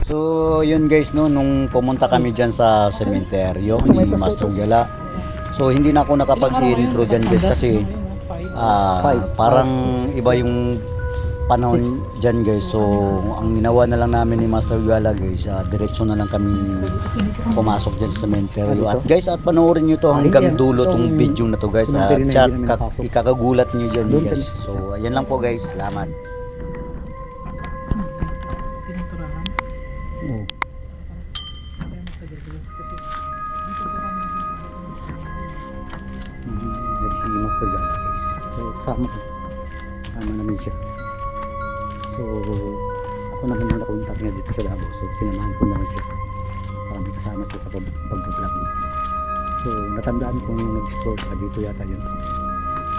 So yun guys no, nung pumunta kami dyan sa sementeryo ni Master Gala. So hindi na ako nakapag-intro dyan guys kasi parang iba yung panahon dyan guys. So ang ginawa na lang namin ni Master Gala guys, diretso na lang kami pumasok dyan sa sementeryo. At guys, at panoorin nyo to hanggang dulo tong video na to guys. At ikakagulat nyo dyan guys. So ayan lang po guys, salamat. Si Master Gala guys. So kasama namin siya. So ako naman yung nakuntak niya dito sa Davao. So sinamahan ko na rin siya para may kasama siya sa pag-vlog. So natandaan ko nung nag-scroll ka dito yata yun.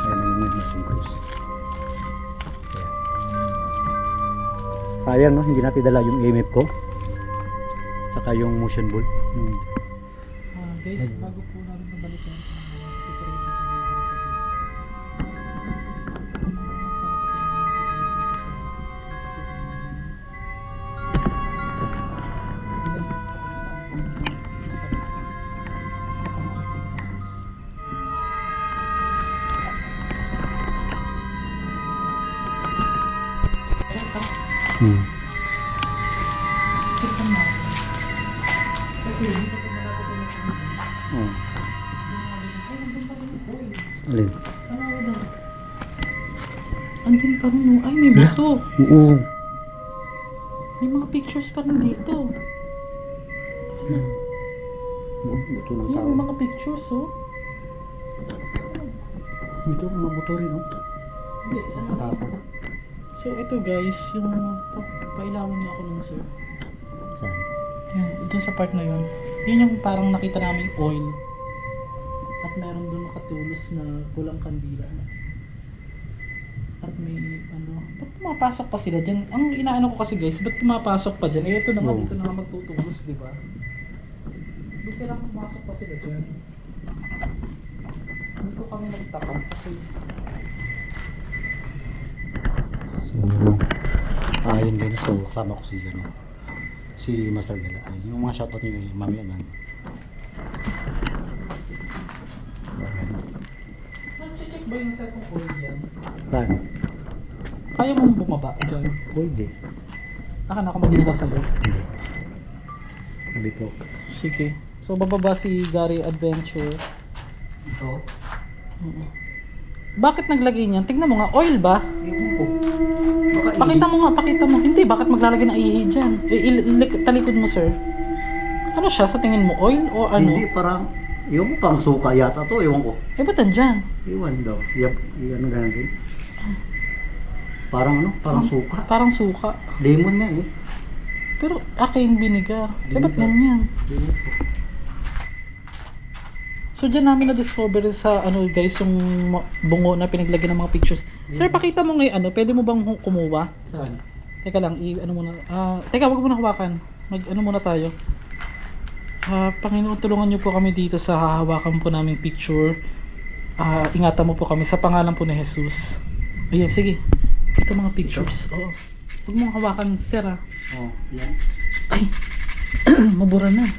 Kaya na yung Muslim Cruise. Sayang no, hindi natin dala yung EMF ko saka yung motion ball. Guys, bago po namin nabalikan kasi hindi ko Alin? andun pa rin ay may buto. Oo. May mga pictures pa rin dito. Buto ng Yan, tao. may mga pictures Ito mga buto rin oh. Hindi, so ito guys, yung pailawan niya ako nun sir. Saan? Yan, dun sa part na yun. Yun yung parang nakita namin oil. At meron dun nakatulos na pulang kandila. At may ba't pumapasok pa sila dyan? Ang inaano ko kasi guys, ba't pumapasok pa dyan? Eh ito naman, dito na magtutulos, di ba? Ba't kailangan pumasok pa sila dyan? Hindi ko kami nagtaka kasi yun din. So kasama ko si Master Gala. Yung mga shoutout niyo mamaya lang. nag-check ba yung set ng oil yan? Saan? Kaya mong bumaba dyan? Pwede. Naka mag-ina ka sa'yo? Hindi. Sabi po. Sige. So bababa si Gary Adventure. Ito? Bakit naglagay niyan? Tignan mo nga, oil ba? Ewan ko. Pakita mo nga, pakita mo. Hindi, bakit maglalagay ng ihi dyan? Talikod mo sir. Ano siya? Sa tingin mo, oil o ano? Hindi, parang yung pang suka yata to. Ewan ko. Eh, ba't andyan? Ewan daw. Ano ganun din. Parang ano? Parang suka. Parang suka. Lemon na eh. Pero aking vinegar. Eh, ba't ganyan? Ewan ko. So dyan namin na-discover sa ano guys, yung bungo na pinaglagyan ng mga pictures. Sir, pakita mo ngayon pwede mo bang kumuha? Saan? Teka lang, ano muna. Teka, wag mo na hawakan. Ano muna tayo. Panginoon, tulungan niyo po kami dito sa hahawakan po naming picture. Ingatan mo po kami sa pangalan po ni Jesus. Ayan, sige. Ito mga pictures. Oo. Huwag mong hawakan, sir Oh, yan. Ay, mabura na.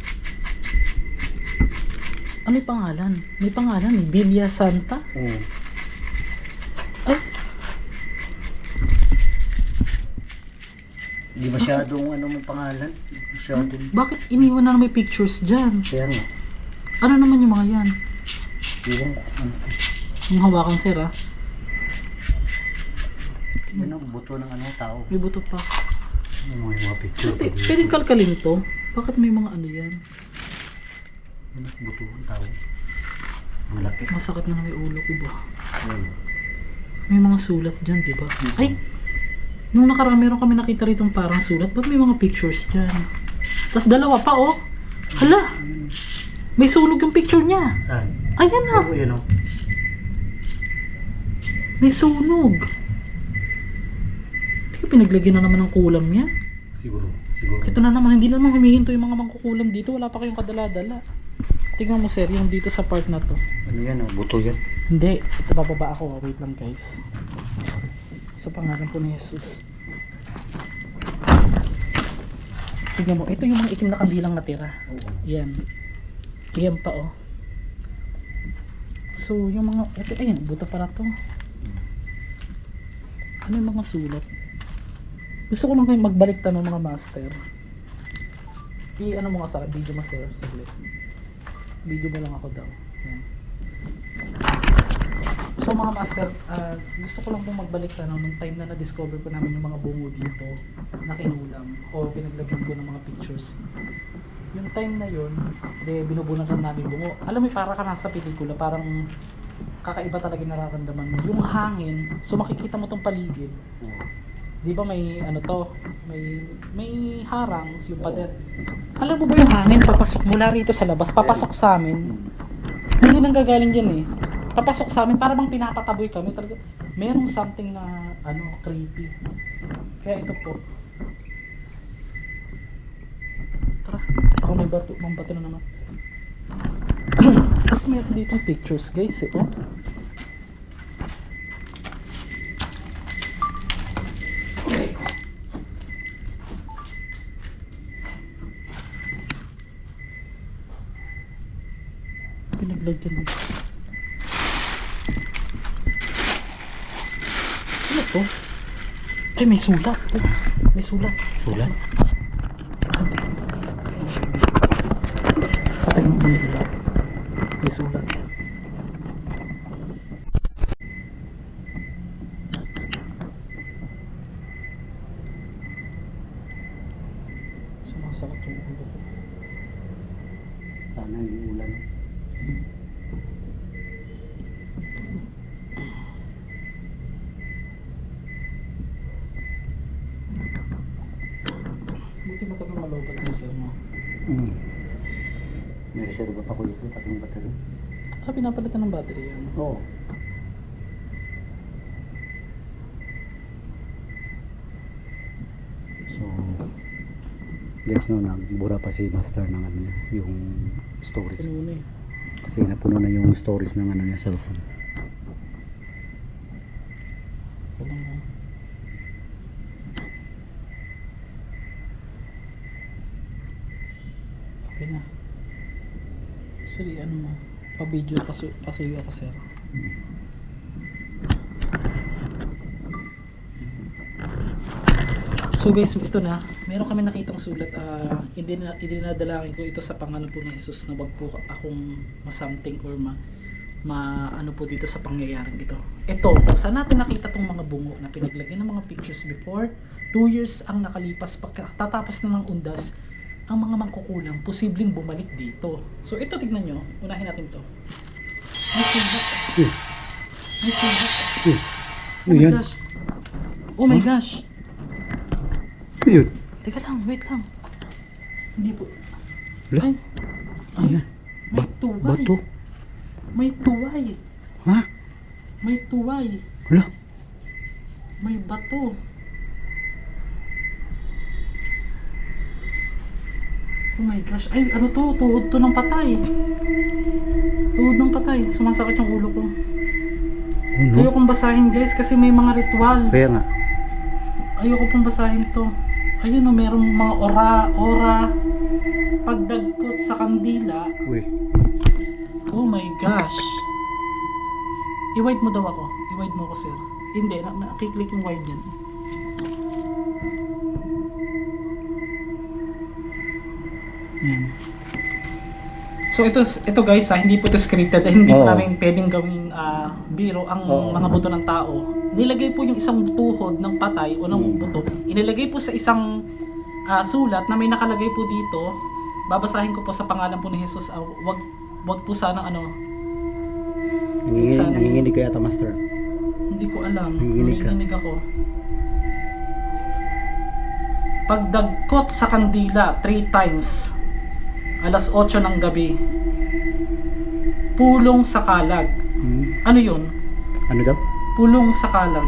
Ano yung pangalan? May pangalan, Villa Santa. Oo. Ay, Hindi masyadong ano mong pangalan. Masyadong. bakit iniwan na may pictures dyan? Kaya nga. Ano naman yung mga yan? Ewan ko. Yung hawakan, sir Yan ang buto ng ano tao. May buto pa. Yung mga picture. Pwede kalkalin to? Bakit may mga ano yan? Yan ang buto ng tao. Malaki. Masakit na may ulo ko ba? Yan. May mga sulat dyan, di ba? Ay! Nung nakaraan, meron kami nakita rito parang sulat. Ba't may mga pictures dyan? Tapos dalawa pa, oh! Hala! May sunog yung picture niya! Saan? Ayan na! Oo, yan o. May sunog! Hindi pinaglagyan na naman ng kulam niya. Siguro. Siguro. Ito na naman, hindi naman humihinto yung mga mangkukulam dito. Wala pa kayong kadala-dala. Tingnan mo sir, yung dito sa part na to. Ano yan o? Buto yan. Hindi, ito bababa ako. Wait lang guys. Sa pangalan po ni Jesus. tignan mo, ito yung mga itim na kandilang natira. Yan. Yan pa oh. So yung mga, ito, ayan, buta para to. Ano yung mga sulat? Gusto ko lang kayo magbalik tanong mga master. Ano mo nga sa video mo sir, saglit. Video mo lang ako daw. Yan. So mga master, gusto ko lang pong magbalik tanong nung time na na-discover ko namin yung mga bungo dito na kinulam o pinaglagyan ko ng mga pictures. Yung time na yun, binubunan lang namin bungo. Alam mo, para ka nasa pelikula, parang kakaiba talaga yung nararamdaman mo. Yung hangin, so makikita mo tong paligid. Di ba may ano to, may harang, yung pader. Alam mo ba yung hangin, papasok mula rito sa labas, papasok sa amin. Hindi nang gagaling dyan eh. Papasok sa amin, para bang pinapataboy kami. Talaga, merong something na, creepy. Kaya ito po. Tara, ako may bato na naman. Tapos meron dito pictures guys eh, oh. Pinaglagyan mo. Ano to? Ay, may sulat. May sulat. Sulat? Patay mo yung sulat. May sulat. Sumasakot yung ulo ko. Sana yung ulan. Buti matagal malobat mo sir mo. May reserva pa ko dito, tatlong battery. Pinapalitan ng battery yan. Oo. So, guys, no, nagbura pa si master ng ano niya, yung storage. Kanina eh. Kasi napuno na yung storage ng ano niya, cellphone. Alam mo. Okay na. Sorry, ano mo. Pa-video, pasuyo ako sir. So guys, ito na. Meron kami nakitang sulat. Idinadalangin ko ito sa pangalan po ni Jesus na wag po akong ma-something or ano po dito sa pangyayaring ito. Ito, saan natin nakita tong mga bungo na pinaglagyan ng mga pictures before? 2 years ang nakalipas, pagkatapos na ng undas, ang mga mangkukulam posibleng bumalik dito. So ito, tignan nyo. Unahin natin to. May sulat. May sulat. Oh my gosh. Oh my gosh. Yun. Teka lang, wait lang. Hindi po. Wala. Ay. Ayan. May tuway. Bato. May tuway. Ha? May tuway. Wala. May bato. Oh my gosh. Ay, ano to? Tuhod to ng patay. Tuhod ng patay. Sumasakit yung ulo ko. Ano? Ayokong basahin guys kasi may mga ritual. Kaya nga. Ayoko pong basahin to. Ayun o, merong mga ora. Pagdagkot sa kandila. Uy. Oh my gosh. I-wide mo daw ako. I-wide mo ako sir. Hindi, nakiklik yung wide yan. Yan. So ito guys hindi po ito scripted, hindi po Oo. namin pwedeng gawing biro ang Oo. mga buto ng tao. Nilagay po yung isang tuhod ng patay o ng buto, inilagay po sa isang sulat na may nakalagay po dito. Babasahin ko po sa pangalan po ni Jesus. Wag po sanang Nanginginig kaya ata, master. hindi ko alam. Nanginginig ka. Nanginginig ako. Pagdagkot sa kandila 3 times. Alas 8 ng gabi. Pulong sa kalag. Ano yun? Ano daw? Pulong sa kalag.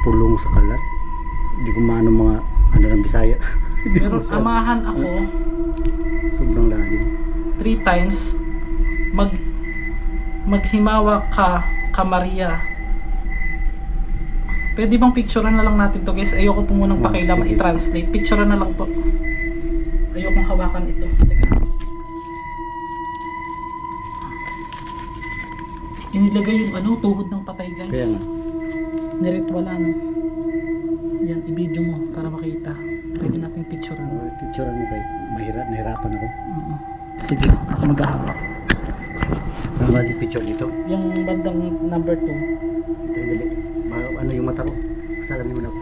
Pulong sa kalat. Hindi ko maano mga ano ng Bisaya. Hindi ko Pero masabi. amahan ako Sobrang lalim. 3 times. Maghimawa ka Maria. Pwede bang picturean na lang natin to guys? Ayoko po munang pakailaman Sige. i-translate. Picturean na lang po. Ayokong hawakan ito. Teka. Inilagay yung ano, tuhod ng patay guys. Kaya nga. Niritwalan. Yan, i-video mo para makita. Pwede nating picturean. Picturean mo kay nahirapan ako. Sige, ako maghahawak. Saan ba yung picture dito? Yung bandang number 2. Ito yung ano yung mata ko? Salamin mo na ako.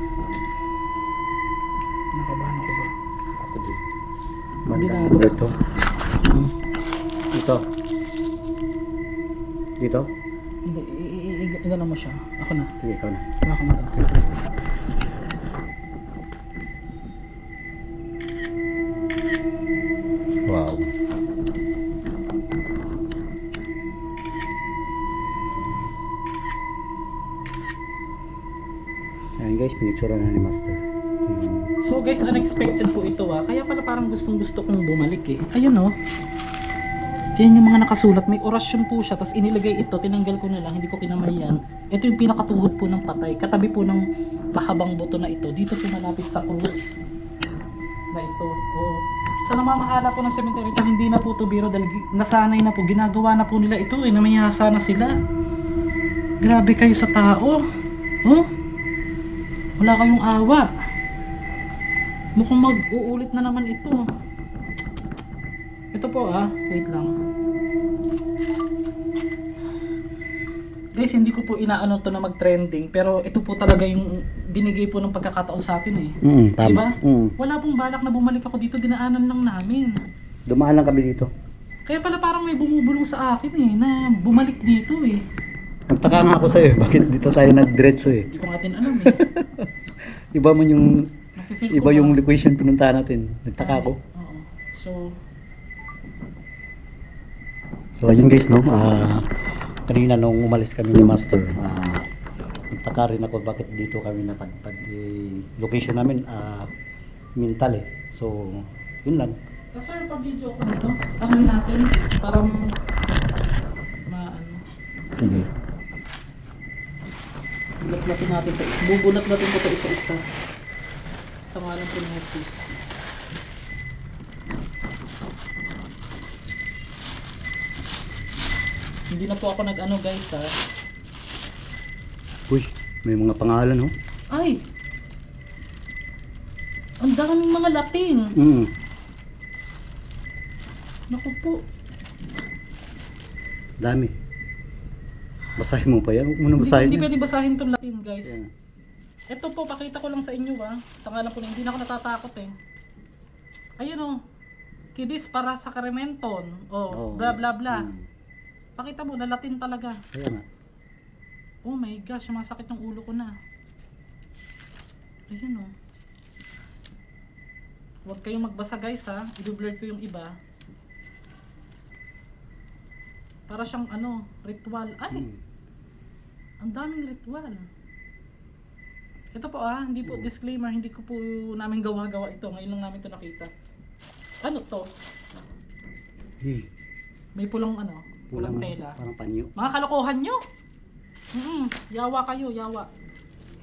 Nakabahan ako ba? Ako din. Hindi na Banda ito. Ito. Dito? Hindi, igana mo siya. Ako na. Sige, ikaw na. Baka mo Sige, sige, sige. Wow. Ayan guys, pinictura na ni Master. So guys, unexpected po ito kaya pala parang gustong gusto kong bumalik Ayun Yan yung mga nakasulat. May orasyon po siya. Tapos inilagay ito. Tinanggal ko na lang. Hindi ko kinamayan. Ito yung pinakatuhod po ng patay. Katabi po ng pahabang buto na ito. Dito po malapit sa krus na ito. Sa namamahala po ng cemetery ito, hindi na po ito biro dahil nasanay na po. Ginagawa na po nila ito Namayasa na sila. Grabe kayo sa tao. Wala kayong awa. Mukhang mag-uulit na naman ito. Ito po wait lang. Guys, hindi ko po inaano to na mag-trending, pero ito po talaga yung binigay po ng pagkakataon sa atin Tama. Diba? Wala pong balak na bumalik ako dito, dinaanan lang namin. Dumaan lang kami dito. Kaya pala parang may bumubulong sa akin na bumalik dito Nagtaka nga ako sa'yo, bakit dito tayo nag-diretso Hindi ko nga din alam Iba mo yung, Napifeel iba ko yung ba? location pinuntahan natin. Nagtaka ako. Oo. So ayun guys kanina nung umalis kami ni Master, nagtaka rin ako bakit dito kami napadpad. Location namin mental So yun lang. Sir, pa-video ko nito. Tangan natin. Parang Sige. bulat-latin natin ito. Bubulat-latin ko ito isa-isa. Sa ngalan po ni Jesus. Hindi na po ako nag-ano guys Uy, may mga pangalan Ay! Ang daming mga Latin. Naku po. Dami. Basahin mo pa yan. Huwag mo na basahin Hindi yan. pwede basahin itong Latin guys. Yan. Ito po, pakita ko lang sa inyo Sa ngalan po na hindi na ako natatakot Ayun Kidis para sa Carmenton. Bla bla bla. Pakita mo, na Latin talaga. Kaya nga. Oh my gosh, masakit ng ulo ko na. Ayun Huwag kayong magbasa guys I-blur ko yung iba. Para siyang ritual. Ay! Ang daming ritual. Ito po hindi po disclaimer, hindi ko po namin gawa-gawa ito. Ngayon lang namin ito nakita. Ano to? May pulang pulang tela. Parang panyo. Mga kalokohan nyo! Yawa kayo, yawa.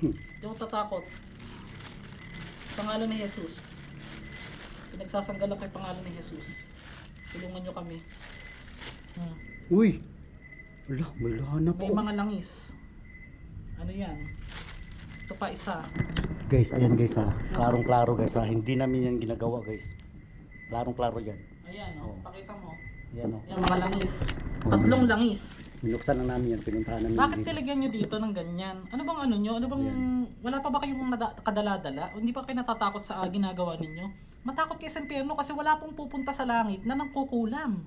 Hindi ako tatakot. Pangalan ni Jesus. Pinagsasanggal lang kay pangalan ni Jesus. Tulungan nyo kami. Uy! Wala, may lahan May mga langis. Ano yan? Ito pa isa. Guys, ayan guys Klarong-klaro guys Hindi namin yan ginagawa guys. Klarong-klaro yan. Ayan pakita mo. Yan Yan mga langis. Tatlong langis. Binuksan na namin yan, pinuntahan namin Bakit dito. nilagyan nyo dito ng ganyan? Ano bang nyo? Ano bang, wala pa ba kayong kadala-dala? O hindi pa kayo natatakot sa ginagawa ninyo? Matakot kayo sa impyerno kasi wala pong pupunta sa langit na nangkukulam.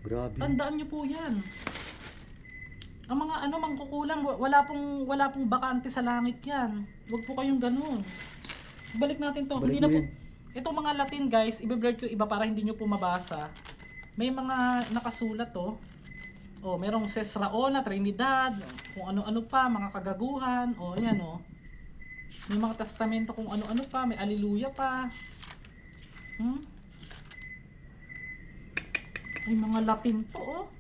Grabe. Tandaan nyo po yan. Ang mga mangkukulam, wala pong bakante sa langit yan. Huwag po kayong ganun. Balik natin to. Balik Hindi na mo po. yan. Itong mga Latin guys, i-blur ko iba para hindi nyo po mabasa. May mga nakasulat merong Sesraona, Trinidad, kung ano-ano pa, mga kagaguhan, yan May mga testamento kung ano-ano pa, may Alleluia pa. May mga Latin po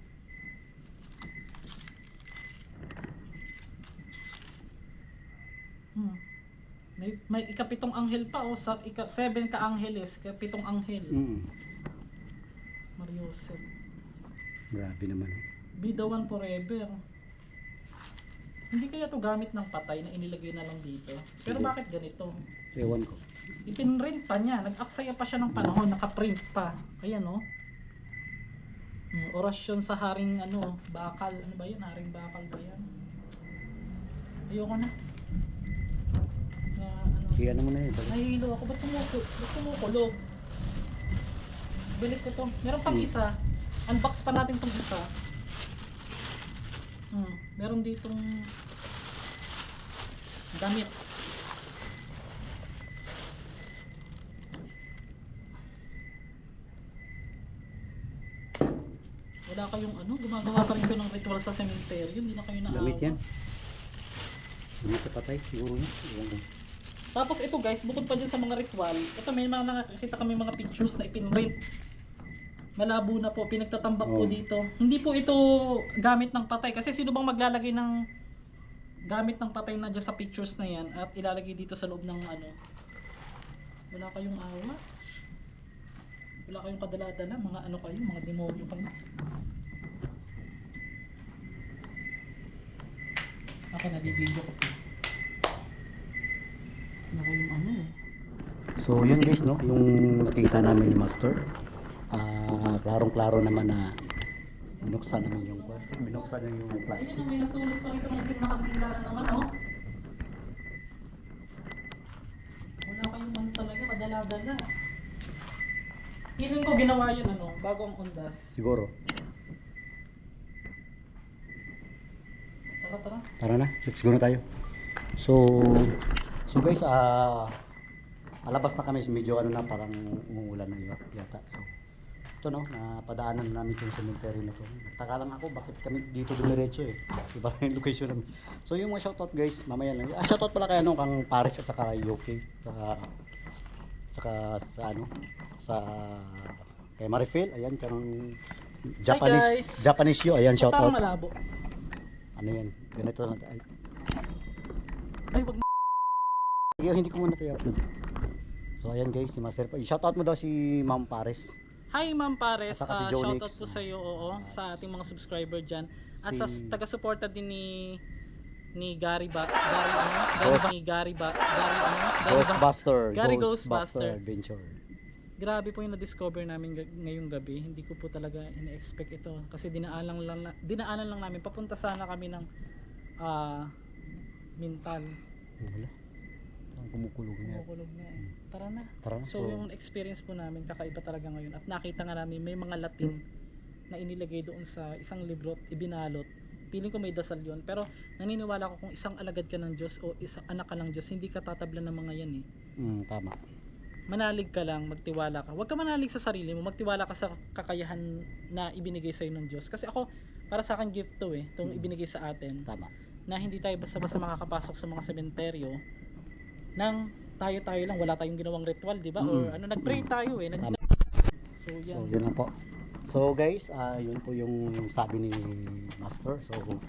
may ikapitong anghel pa o sa 7 ka angeles, ikapitong anghel. Mariosep. Grabe naman. Be the one forever. Hindi kaya to gamit ng patay na inilagay na lang dito. Pero Hindi. bakit ganito? Ewan ko. Ipinrint pa niya. Nag-aksaya pa siya ng panahon. Nakaprint pa. Ayan o. Orasyon sa haring ano, bakal. Ano ba yun? Haring bakal ba yan? Ayoko na. Na ano. Kaya naman na yun. Nahihilo ako. Ba't kumukulog? Bilit ko to. Meron pang isa. Unbox pa natin tong isa. Meron ditong damit. Wala kayong ano, gumagawa pa rin ko ng ritual sa cemetery, hindi na kayo naawa. Damit yan. Hindi ka patay, siguro yun. Ewan ko. Tapos ito guys, bukod pa dyan sa mga ritual, ito may mga nakakita kami mga pictures na ipinrint. Malabo na po, pinagtatambak po dito. Hindi po ito gamit ng patay. Kasi sino bang maglalagay ng gamit ng patay na dyan sa pictures na yan at ilalagay dito sa loob ng ano. Wala kayong awa. Wala kayong kadala-dala. Mga ano kayo, mga demonyo kayo. Ako nag-video ko po. Wala kayong ano eh. So yun guys, no, yung nakita namin ni Master. Klarong-klaro naman na binuksan naman yung binuksan na yung plastic. Ayun, may natulis pa rito ng itim na kakilala naman, oh. Wala kayong man talaga, kadala-dala. Feeling ko ginawa yun, ano, bago ang undas. Siguro. Tara. Tara na, let's go na tayo. So guys, alabas na kami, medyo ano na, parang umuulan na yata. So, ito no, napadaanan namin yung cemetery na to. Nagtaka lang ako, bakit kami dito dumiretso eh. Iba yung location namin. So yung mga shoutout guys, mamaya lang. Shoutout pala kay ano, kang Paris at saka UK. Saka sa ano, sa kay Marifel, ayan, kang guys. Japanese yo, ayan, Parang shoutout. malabo. Ano yan, ganito lang. Ay, wag Hindi ko muna kayo upload. So ayan guys, si Master pa. I-shoutout mo daw si Ma'am Pares. Hi Ma'am Pares, At saka si Jonix. shoutout po sa iyo, oo, sa ating mga subscriber diyan. At sa taga-suporta din ni Gary Ghostbuster Adventure. Grabe po yung na-discover namin ngayong gabi. Hindi ko po talaga ina-expect ito kasi dinaanan lang namin. Papunta sana kami ng Mintal. Wala. Ang kumukulog na. Kumukulog na eh. Tara na. Tara na. So yung experience po namin kakaiba talaga ngayon at nakita nga namin may mga Latin na inilagay doon sa isang libro at ibinalot. Piling ko may dasal yun, pero naniniwala ko kung isang alagad ka ng Diyos o isang anak ka ng Diyos, hindi ka tatablan ng mga yan eh. Tama. Manalig ka lang, magtiwala ka. Huwag ka manalig sa sarili mo, magtiwala ka sa kakayahan na ibinigay sa'yo ng Diyos. Kasi ako, para sa akin gift to eh, itong ibinigay sa atin. Tama. Na hindi tayo basta-basta makakapasok sa mga sementeryo nang tayo-tayo lang, wala tayong ginawang ritual, di ba? Or ano, nag-pray tayo eh. Tama. So yan. So yun lang po. So guys, yun po yung sabi ni Master. So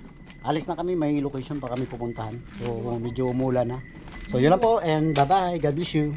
alis na kami, may location pa kami pupuntahan. So medyo umulan na. So yun lang po and bye bye. God bless you.